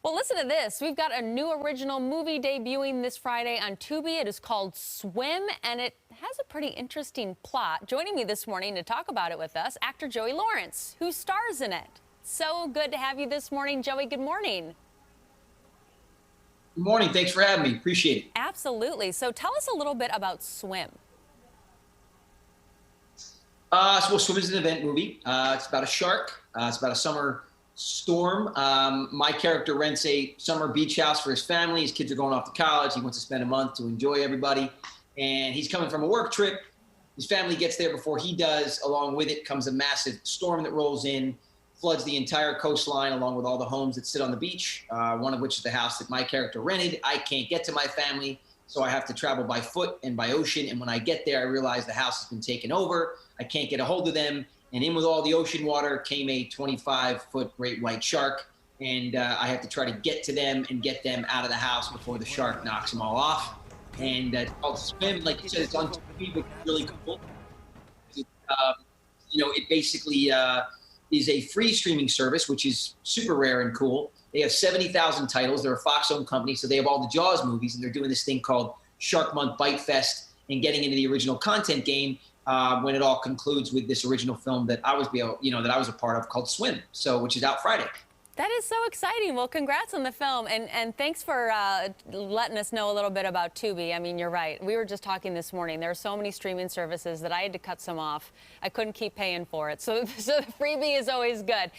Well, listen to this. We've got a new original movie debuting this Friday on Tubi. It is called Swim, and it has a pretty interesting plot. Joining me this morning to talk about it with us, actor Joey Lawrence, who stars in it. So good to have you this morning, Joey. Good morning. Good morning. Thanks for having me. Appreciate it. Absolutely. So tell us a little bit about Swim. Swim is an event movie. It's about a shark. It's about a summer storm. My character rents a summer beach house for his family. His kids are going off to college. He wants to spend a month to enjoy everybody. And he's coming from a work trip. His family gets there before he does. Along with it comes a massive storm that rolls in, floods the entire coastline along with all the homes that sit on the beach, one of which is the house that my character rented. I can't get to my family, so I have to travel by foot and by ocean. And when I get there, I realize the house has been taken over. I can't get a hold of them. And in with all the ocean water came a 25-foot great white shark. And I have to try to get to them and get them out of the house before the shark knocks them all off. And it's called Swim. Like you said, it's on Tubi, but it's really cool. It basically is a free streaming service, which is super rare and cool. They have 70,000 titles. They're a Fox-owned company, so they have all the Jaws movies, and they're doing this thing called Shark Month Bite Fest and getting into the original content game when it all concludes with this original film that I was a part of called Swim, which is out Friday. That is so exciting. Well, congrats on the film, and thanks for letting us know a little bit about Tubi. I mean, you're right. We were just talking this morning. There are so many streaming services that I had to cut some off. I couldn't keep paying for it, so the freebie is always good.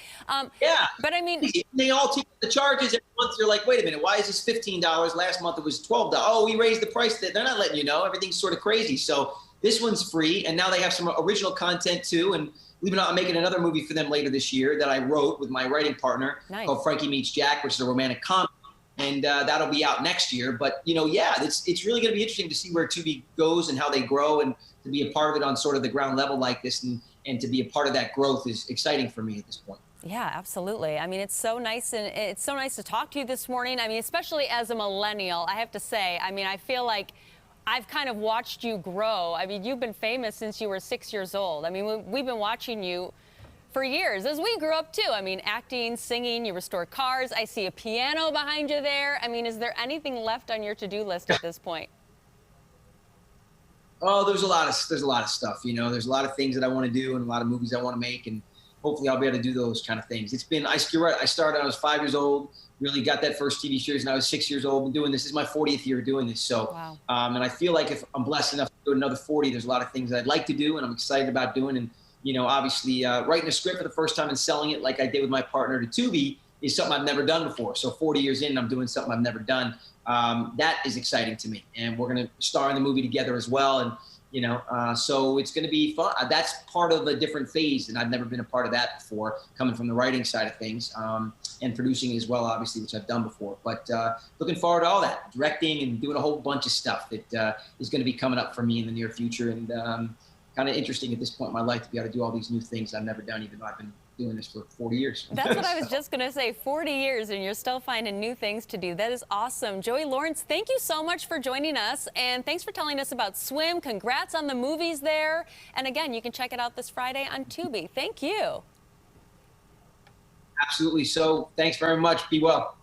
Yeah. But I mean, they all take the charges every month. You're like, wait a minute, why is this $15? Last month it was $12. Oh, we raised the price. They're not letting you know. Everything's sort of crazy. So this one's free, and now they have some original content too. And believe it or not, I'm making another movie for them later this year that I wrote with my writing partner called Frankie Meets Jack, which is a romantic comedy. And that'll be out next year. But, yeah, it's really going to be interesting to see where Tubi goes and how they grow, and to be a part of it on sort of the ground level like this, and to be a part of that growth is exciting for me at this point. Yeah, absolutely. I mean, it's so nice, and it's so nice to talk to you this morning. I mean, especially as a millennial, I have to say, I mean, I feel like I've kind of watched you grow. I mean, you've been famous since you were 6 years old. I mean, we've been watching you for years as we grew up, too. I mean, acting, singing, you restore cars. I see a piano behind you there. I mean, is there anything left on your to-do list at this point? Oh, there's a lot of stuff, There's a lot of things that I want to do and a lot of movies I want to make, and hopefully I'll be able to do those kind of things. I started when I was 5 years old, really got that first TV series when I was 6 years old. Been doing this. This is my 40th year doing this. So, wow. And I feel like if I'm blessed enough to do another 40, there's a lot of things that I'd like to do and I'm excited about doing. And, obviously writing a script for the first time and selling it like I did with my partner to Tubi is something I've never done before. So 40 years in, I'm doing something I've never done. That is exciting to me. And we're going to star in the movie together as well. And, so it's going to be fun. That's part of a different phase, and I've never been a part of that before, coming from the writing side of things, and producing as well, obviously, which I've done before. But looking forward to all that, directing and doing a whole bunch of stuff that is going to be coming up for me in the near future, and kind of interesting at this point in my life to be able to do all these new things I've never done, even though I've been doing this for 40 years. That's what I was just going to say, 40 years, and you're still finding new things to do. That is awesome. Joey Lawrence, thank you so much for joining us, and thanks for telling us about Swim. Congrats on the movies there. And again, you can check it out this Friday on Tubi. Thank you. Absolutely. So thanks very much. Be well.